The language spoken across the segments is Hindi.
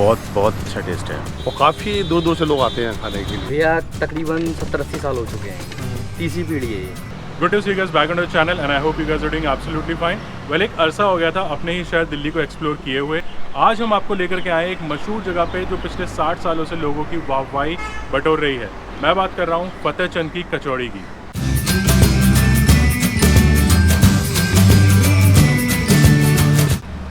बहुत बहुत अच्छा टेस्ट है और काफ़ी दूर दूर से लोग आते हैं खाने के लिए। भैया तकरीबन 70-80 साल हो चुके हैं, तीसरी पीढ़ी है ये। Good to see you guys back on the channel and I hope you guys are doing absolutely fine. Well, एक अरसा हो गया था अपने ही शहर दिल्ली को एक्सप्लोर किए हुए। आज हम आपको लेकर के आए एक मशहूर जगह पे जो पिछले 60 सालों से लोगों की वाहवाही बटोर रही है। मैं बात कर रहा हूँ फतेह चंद की कचौड़ी की।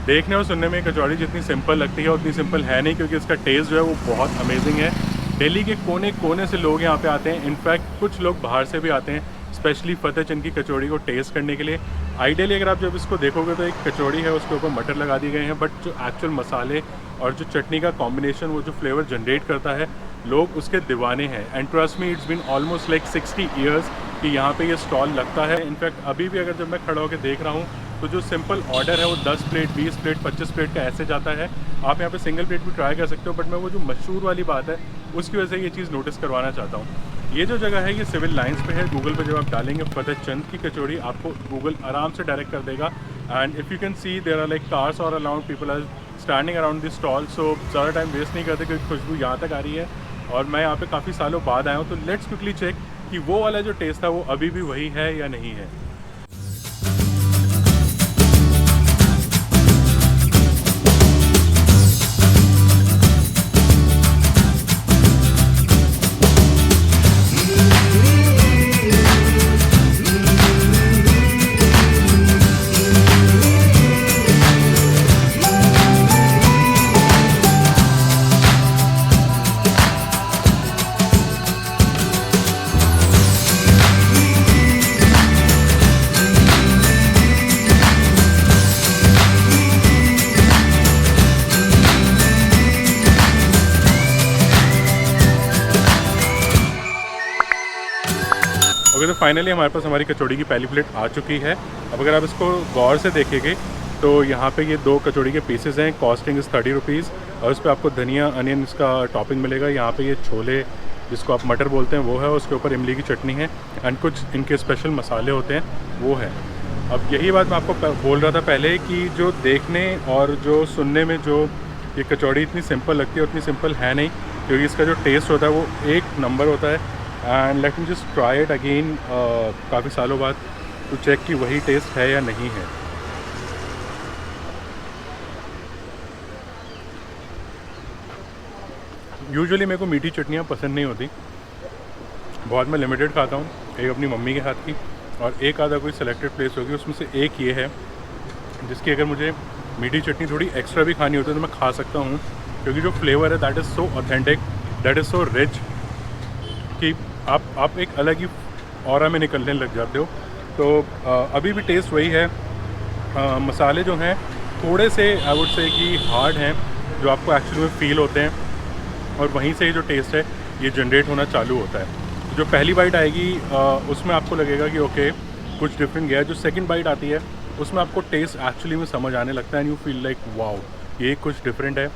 देखने और सुनने में कचौड़ी जितनी सिंपल लगती है उतनी सिंपल है नहीं, क्योंकि इसका टेस्ट जो है वो बहुत अमेजिंग है। दिल्ली के कोने कोने से लोग यहाँ पे आते हैं, इनफैक्ट कुछ लोग बाहर से भी आते हैं स्पेशली फतेह चंद की कचौड़ी को टेस्ट करने के लिए। आइडियली अगर आप जब इसको देखोगे तो एक कचौड़ी है, उसके ऊपर मटर लगा दिए गए हैं, बट जो एक्चुअल मसाले और जो चटनी का कॉम्बिनेशन, वो जो फ्लेवर जनरेट करता है, लोग उसके दीवाने हैं। And trust me, it's been almost like 60 years कि यहाँ पे ये स्टॉल लगता है। इनफैक्ट अभी भी अगर जब मैं खड़ा होकर देख रहा हूँ तो जो सिंपल ऑर्डर है वो 10 प्लेट, 20 प्लेट, 25 प्लेट का ऐसे जाता है। आप यहाँ पे सिंगल प्लेट भी ट्राई कर सकते हो, बट मैं वो जो मशहूर वाली बात है उसकी वजह से ये चीज़ नोटिस करवाना चाहता हूँ। ये जो जगह है ये सिविल लाइंस पे है। गूगल पे जब आप डालेंगे फतेह चंद की कचौड़ी, आपको गूगल आराम से डायरेक्ट कर देगा। And if you can see there are like cars और around people are standing around this stall. So ज़्यादा टाइम वेस्ट नहीं करते क्योंकि खुशबू यहाँ तक आ रही है और मैं यहाँ पे काफ़ी सालों बाद आया हूँ। तो लेट्स क्विकली चेक कि वो वाला जो टेस्ट था वो अभी भी वही है या नहीं है। ओके, तो फाइनली हमारे पास हमारी कचौड़ी की पहली प्लेट आ चुकी है। अब अगर आप इसको गौर से देखेंगे तो यहाँ पे ये 2 कचौड़ी के पीसेस हैं। कॉस्टिंग इज़ 30 रुपीज़ और उस पर आपको धनिया अनियन इसका टॉपिंग मिलेगा। यहाँ पे ये छोले जिसको आप मटर बोलते हैं वो है, उसके ऊपर इमली की चटनी है एंड कुछ इनके स्पेशल मसाले होते हैं वो है। अब यही बात मैं आपको बोल रहा था पहले कि जो देखने और जो सुनने में जो ये कचौड़ी इतनी सिंपल लगती है उतनी सिंपल है नहीं, क्योंकि इसका जो टेस्ट होता है वो एक नंबर होता है। And let me just try it again काफ़ी सालों बाद टू चेक कि वही टेस्ट है या नहीं है। यूजुअली मेरे को मीठी चटनियाँ पसंद नहीं होती, बहुत मैं लिमिटेड खाता हूँ। एक अपनी मम्मी के हाथ की और एक आधा कोई सेलेक्टेड प्लेस होगी, उसमें से एक ये है जिसकी अगर मुझे मीठी चटनी थोड़ी एक्स्ट्रा भी खानी होती है तो मैं खा सकता हूँ, क्योंकि जो फ्लेवर है that is so authentic, that is so rich कि आप एक अलग ही ऑरा में निकलने लग जाते हो। तो अभी भी टेस्ट वही है। मसाले जो हैं थोड़े से आई वुड से कि हार्ड हैं, जो आपको एक्चुअली में फ़ील होते हैं, और वहीं से ही जो टेस्ट है ये जनरेट होना चालू होता है। जो पहली बाइट आएगी उसमें आपको लगेगा कि ओके कुछ डिफरेंट गया। जो सेकंड बाइट आती है उसमें आपको टेस्ट एक्चुअली में समझ आने लगता है and you feel like wow ये कुछ डिफरेंट है।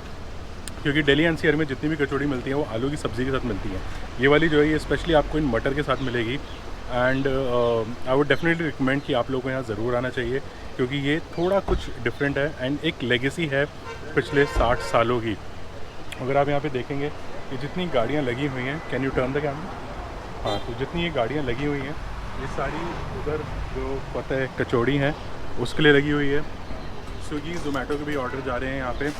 क्योंकि दिल्ली एनसीआर में जितनी भी कचौड़ी मिलती है वो आलू की सब्ज़ी के साथ मिलती है। ये वाली जो है ये स्पेशली आपको इन मटर के साथ मिलेगी। And I would definitely recommend कि आप लोगों को यहाँ ज़रूर आना चाहिए, क्योंकि ये थोड़ा कुछ डिफरेंट है एंड एक लेगेसी है पिछले 60 सालों की। अगर आप यहाँ पे देखेंगे कि जितनी गाड़ियाँ लगी हुई हैं, can U turn the camera? हाँ, तो जितनी ये गाड़ियाँ लगी हुई हैं ये सारी उधर जो फतेह कचौड़ी हैं उसके लिए लगी हुई है। स्विगी ज़ोमैटो के भी ऑर्डर जा रहे हैं यहाँ पे।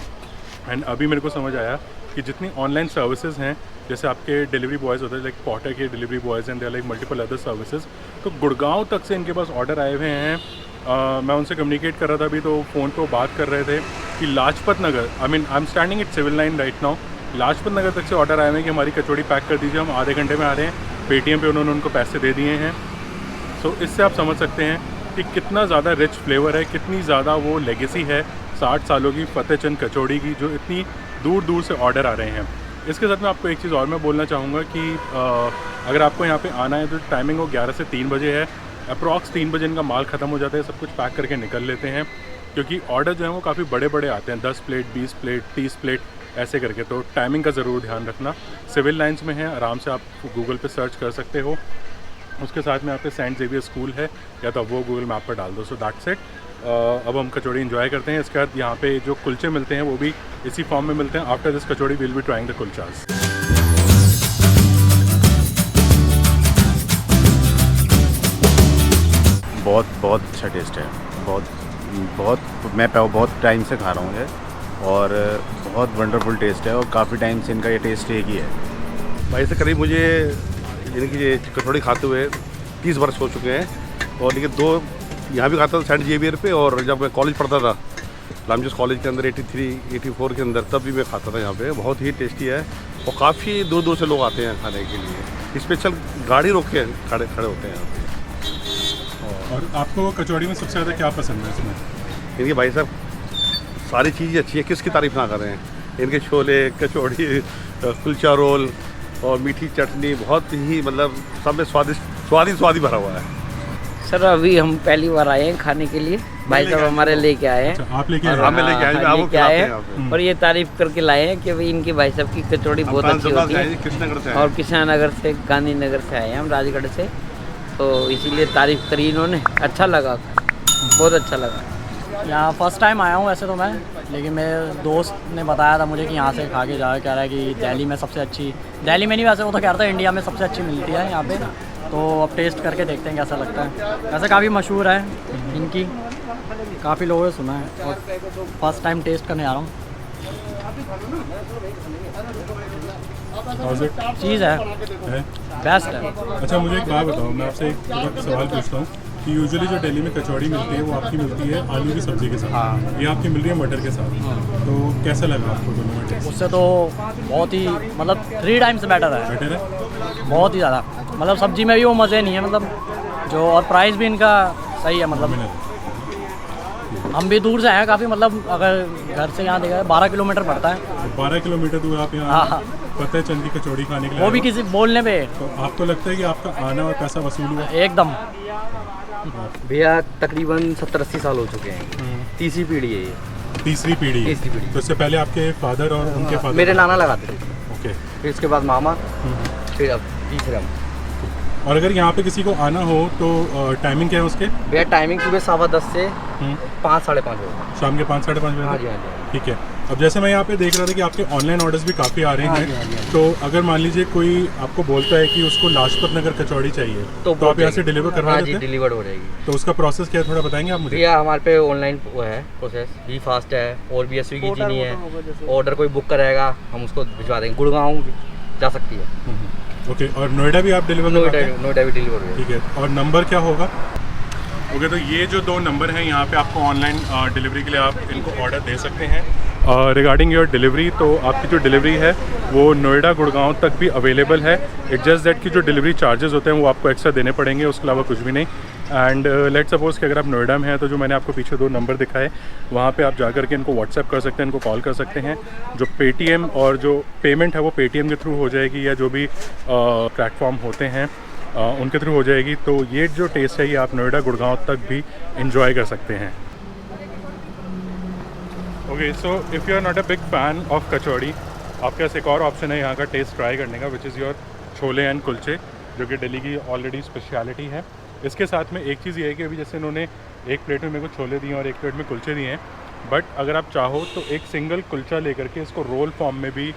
एंड अभी मेरे को समझ आया कि जितनी ऑनलाइन सर्विसेज हैं, जैसे आपके डिलीवरी बॉयज़ होते हैं लाइक पॉटर के delivery boys and there like multiple other services, तो गुड़गांव तक से इनके पास ऑर्डर आए हुए हैं। मैं उनसे कम्युनिकेट कर रहा था अभी, तो फ़ोन पे बात कर रहे थे कि Lajpat Nagar, I am standing at civil line right now, Lajpat Nagar तक से ऑर्डर आए हुए हैं कि हमारी कचौड़ी पैक कर दीजिए, हम आधे घंटे में आ रहे हैं। पेटीएम पे उन्होंने उनको पैसे दे दिए हैं। सो इससे आप समझ सकते हैं कि कितना ज़्यादा रिच फ्लेवर है, कितनी ज़्यादा वो लेगेसी है 60 सालों की फतेह चंद कचौड़ी की, जो इतनी दूर दूर से ऑर्डर आ रहे हैं। इसके साथ में आपको एक चीज़ और मैं बोलना चाहूँगा कि अगर आपको यहाँ पे आना है तो टाइमिंग वो 11 से 3 बजे है। अप्रॉक्स 3 बजे इनका माल ख़त्म हो जाता है, सब कुछ पैक करके निकल लेते हैं, क्योंकि ऑर्डर जो है वो काफ़ी बड़े बड़े आते हैं, 10 प्लेट, 20 प्लेट, 30 प्लेट ऐसे करके। तो टाइमिंग का ज़रूर ध्यान रखना। सिविल लाइंस में है, आराम से आप गूगल पे सर्च कर सकते हो। उसके साथ में यहाँ पे सेंट जेवियर स्कूल है, या तो वो गूगल मैप पर डाल दो। So that's it. अब हम कचौड़ी इंजॉय करते हैं। इसके बाद यहाँ पे जो कुलचे मिलते हैं वो भी इसी फॉर्म में मिलते हैं। After this kachori will be trying the kulchas. बहुत बहुत अच्छा टेस्ट है। मैं बहुत टाइम से खा रहा हूँ ये, और बहुत वंडरफुल टेस्ट है, और काफ़ी टाइम से इनका ये टेस्ट एक ही है। भाई से करीब मुझे इनकी ये कचौड़ी खाते हुए 30 वर्ष हो चुके हैं। और लेकिन 2 यहाँ भी खाता था सेंट जेवियर पे, और जब मैं कॉलेज पढ़ता था लामजस कॉलेज के अंदर 83-84 के अंदर, तब भी मैं खाता था यहाँ पे। बहुत ही टेस्टी है, और काफ़ी दूर दूर से लोग आते हैं खाने के लिए। स्पेशल गाड़ी रोक के खड़े होते हैं यहाँ पे। और आपको कचौड़ी में सबसे ज़्यादा क्या पसंद है इसमें? इनके भाई साहब सारी चीज़ें अच्छी है, किसकी तारीफ़ ना कर रहे हैं। इनके छोले, कचौड़ी, कुलचा रोल और मीठी चटनी, बहुत ही मतलब सब में स्वादी भरा हुआ है। सर अभी हम पहली बार आए हैं खाने के लिए, भाई साहब हमारे लेके आए हैं। अच्छा, आप लेके और आए? हमें लेके आए, आपको लेके आए खिलाते हैं हैं, यहाँ पे। और ये तारीफ करके लाए हैं कि भाई इनके भाई साहब की कचौड़ी बहुत अच्छी होती है। कृष्णनगर से और कृष्णानगर से, गांधीनगर से आए हैं हम, राजगढ़ से, तो इसीलिए तारीफ करी इन्होंने। अच्छा लगा, बहुत अच्छा लगा। यहाँ फर्स्ट टाइम आया हूँ वैसे तो मैं, लेकिन मेरे दोस्त ने बताया था मुझे कि यहाँ से खा के जाओ। कह रहा है कि दिल्ली में सबसे अच्छी, दिल्ली में नहीं वैसे वो तो कह रहा था इंडिया में सबसे अच्छी मिलती है यहाँ पे। तो अब टेस्ट करके देखते हैं कैसा लगता है। वैसे काफ़ी मशहूर है इनकी, काफ़ी लोगों ने सुना है, और फर्स्ट टाइम टेस्ट करने आ रहा हूँ। चीज़ है, बेस्ट है। अच्छा, मुझे एक बात बताओ, मैं आपसे एक सवाल पूछता हूँ कि यूजुअली जो दिल्ली में कचौड़ी मिलती है वो आपकी मिलती है आलू की सब्ज़ी के साथ, ये आपकी मिल रही है मटर के साथ। तो कैसा लगा आपको दोनों में टेस्ट? उससे तो बहुत ही मतलब 3 टाइम्स बेटर है, बेटर है बहुत ही ज़्यादा। मतलब सब्जी में भी वो मज़े नहीं है, मतलब जो, और प्राइस भी इनका सही है। मतलब हम भी दूर से आए हैं काफ़ी, मतलब अगर घर से यहाँ देखा 12 किलोमीटर पड़ता है। 12 किलोमीटर दूर आप यहाँ हाँ, पता है चंद की कचौड़ी खाने के लिए वो भी आए हो? किसी बोलने पे। तो आपको लगता है कि आपका आना और पैसा वसूल हुआ? एकदम। भैया तकरीबन 70-80 साल हो चुके हैं। तीसरी पीढ़ी है ये। तीसरी पीढ़ी? तीसरी पीढ़ी। तो इससे पहले आपके फादर और उनके फादर? मेरे नाना लगाते थे, ओके। फिर उसके बाद मामा, फिर अब तीसरे हम। और अगर यहाँ पे किसी को आना हो तो टाइमिंग क्या है उसके? भैया टाइमिंग सुबह 10:15 से 5-5:30 बजे। शाम के 5-5:30 बजे? हाँ जी, हाँ जी। ठीक है। अब जैसे मैं यहाँ पे देख रहा था कि आपके ऑनलाइन ऑर्डर्स भी काफ़ी आ रहे हैं, तो अगर मान लीजिए कोई आपको बोलता है कि उसको लाजपत नगर कचौड़ी चाहिए, तो आप यहाँ से डिलीवर करवा हाँ देते जी, हैं? डिलीवर्ड हो जाएगी। तो उसका प्रोसेस क्या है, थोड़ा बताएंगे आप मुझे? भैया हमारे पे ऑनलाइन वो है प्रोसेस, भी फास्ट है, और भी स्विगी की नहीं है। ऑर्डर कोई बुक कराएगा हम उसको भिजवा देंगे, गुड़गांव जा सकती है। ओके। और नोएडा भी आप डिलीवर करवाते हैं? नोएडा भी डिलीवर हो। ठीक है। और नंबर क्या होगा? ओके, तो ये जो 2 नंबर हैं यहाँ पे आपको ऑनलाइन डिलीवरी के लिए आप इनको ऑर्डर दे सकते हैं। रिगार्डिंग योर डिलीवरी, तो आपकी जो डिलीवरी है वो नोएडा गुड़गांव तक भी अवेलेबल है। इट जस्ट दैट कि जो डिलीवरी चार्जेस होते हैं वो आपको एक्स्ट्रा देने पड़ेंगे, उसके अलावा कुछ भी नहीं। एंड लेट सपोज़ कि अगर आप नोएडा में हैं तो जो मैंने आपको पीछे 2 नंबर दिखाए वहाँ पे आप जा कर के इनको व्हाट्सएप कर सकते हैं, इनको कॉल कर सकते हैं। जो पेटीएम और जो पेमेंट है वो पेटीएम के थ्रू हो जाएगी, या जो भी प्लेटफॉर्म होते हैं उनके थ्रू हो जाएगी। तो ये जो टेस्ट है ये आप नोएडा गुड़गांव तक भी इंजॉय कर सकते हैं। Okay, so if you are not a big fan of kachori, आपके पास एक और ऑप्शन है यहाँ का टेस्ट ट्राई करने का, which is your chole and kulche, जो कि दिल्ली की ऑलरेडी स्पेशलिटी है। इसके साथ में एक चीज़ ये है कि अभी जैसे इन्होंने एक प्लेट में मेरे को छोले दिए और एक प्लेट में कुलचे दिए हैं, बट अगर आप चाहो तो एक सिंगल कुलचा लेकर के इसको रोल फॉर्म में भी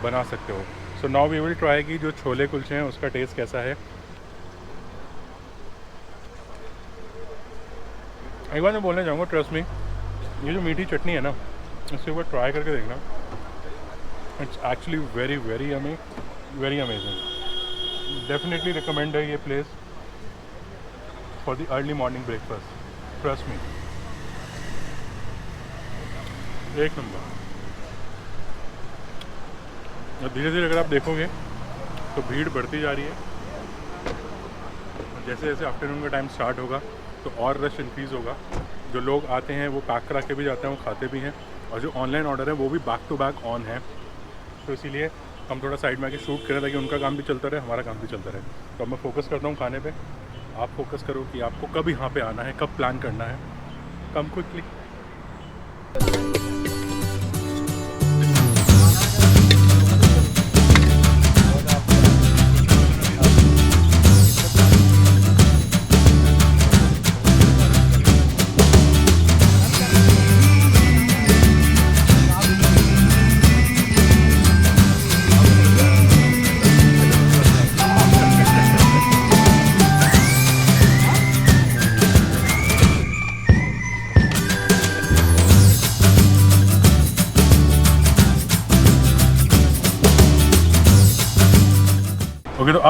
बना सकते हो। So now we will try कि जो छोले कुलचे हैं उसका टेस्ट कैसा है। एक बार मैं बोलना चाहूँगा, ट्रस्ट मी, ये जो मीठी चटनी है ना, इसके ऊपर ट्राई करके देखना, it's actually very very amazing. Definitely recommend है ये place for the early morning breakfast, trust me, एक नंबर। और धीरे धीरे अगर आप देखोगे तो भीड़ बढ़ती जा रही है, और जैसे जैसे आफ्टरनून का टाइम स्टार्ट होगा तो और रश इंक्रीज़ होगा। जो लोग आते हैं वो पैक करा के भी जाते हैं, वो खाते भी हैं, और जो ऑनलाइन ऑर्डर है वो भी बैक टू बैक ऑन है। तो इसीलिए हम थोड़ा साइड में आके शूट करें ताकि उनका काम भी चलता रहे, हमारा काम भी चलता रहे। तो अब मैं फोकस करता हूँ खाने पे, आप फोकस करो कि आपको कब यहाँ पे आना है, कब प्लान करना है। कम क्विकली।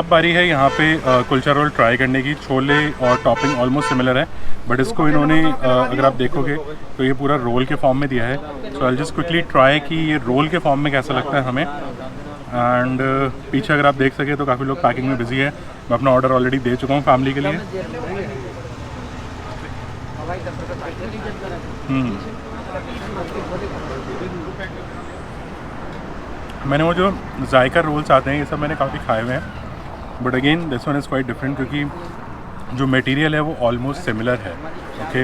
अब बारी है यहाँ पे कुलचा रोल ट्राई करने की। छोले और टॉपिंग ऑलमोस्ट सिमिलर है, बट इसको इन्होंने अगर आप देखोगे तो ये पूरा रोल के फॉर्म में दिया है। सो आई जस्ट क्विकली ट्राई कि ये रोल के फॉर्म में कैसा लगता है हमें। एंड पीछे अगर आप देख सके तो काफ़ी लोग पैकिंग में बिजी है। मैं अपना ऑर्डर ऑलरेडी दे चुका हूँ फैमिली के लिए। मैंने वो जो जायका रोल्स आते हैं ये सब मैंने काफ़ी खाए हुए हैं, but again this one is quite different क्योंकि जो मटेरियल है वो ऑलमोस्ट सिमिलर है। ओके,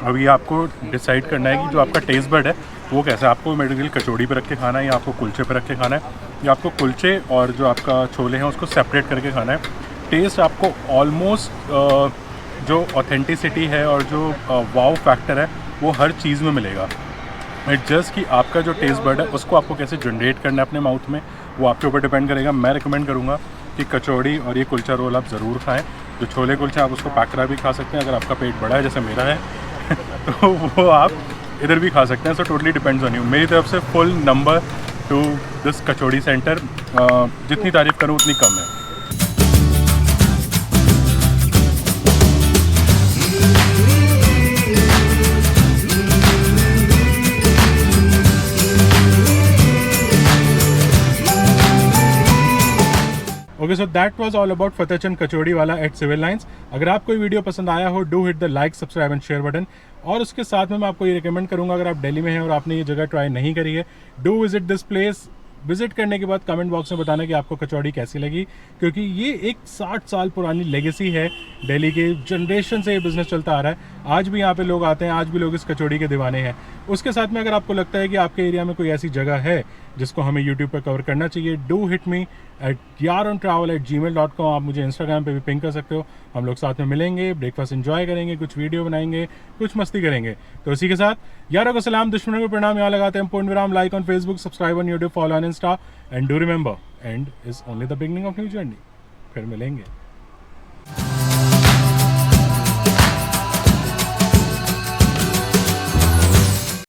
अभी आपको डिसाइड करना है कि जो आपका टेस्ट बड है वो कैसा है। आपको मटेरियल कचौड़ी पे रख के खाना है या आपको कुलचे पे रख के खाना है, या आपको कुलचे और जो आपका छोले हैं उसको सेपरेट करके खाना है। टेस्ट आपको ऑलमोस्ट जो ऑथेंटिसिटी है और जो वाव फैक्टर है वो हर चीज़ में मिलेगा। इट जस्ट कि आपका जो टेस्ट बड है उसको आपको कैसे जनरेट करना है अपने माउथ में, वो आपके ऊपर डिपेंड करेगा। मैं रिकमेंड करूँगा कि कचौड़ी और ये कुलचा रोल आप ज़रूर खाएं। जो छोले कुलचा आप उसको पैक करा भी खा सकते हैं, अगर आपका पेट बड़ा है जैसे मेरा है तो वो आप इधर भी खा सकते हैं। So totally depends on you. मेरी तरफ से full number to this kachori centre. जितनी तारीफ़ करूँ उतनी कम है। Okay, so that was all about Fatehchand kachori वाला एट सिविल लाइंस। अगर आपको ये वीडियो पसंद आया हो, do hit the like, subscribe and share button. और उसके साथ में मैं आपको ये रिकमेंड करूंगा, अगर आप दिल्ली में हैं और आपने ये जगह ट्राई नहीं करी है, do visit this place. Visit करने के बाद कमेंट बॉक्स में बताना कि आपको कचौड़ी कैसी लगी, क्योंकि ये एक 60 साल पुरानी लेगेसी है। दिल्ली के जनरेशन से ये बिज़नेस चलता आ रहा है। आज भी यहाँ पे लोग आते हैं, आज भी लोग इस कचौड़ी के दीवाने हैं। उसके साथ में अगर आपको लगता है कि आपके एरिया में कोई ऐसी जगह है जिसको हमें यूट्यूब पर कवर करना चाहिए, do hit me at yarontravel@gmail.com। आप मुझे इंस्टाग्राम पे भी पिंग कर सकते हो। हम लोग साथ में मिलेंगे, ब्रेकफास्ट एंजॉय करेंगे, कुछ वीडियो बनाएंगे, कुछ मस्ती करेंगे। तो इसी के साथ यारों को सलाम, दुश्मनों को प्रणाम। यहाँ लगाते हैं पूर्ण विराम। Like on Facebook, subscribe on YouTube, follow on Insta, and do remember, and is only the beginning of new journey. फिर मिलेंगे।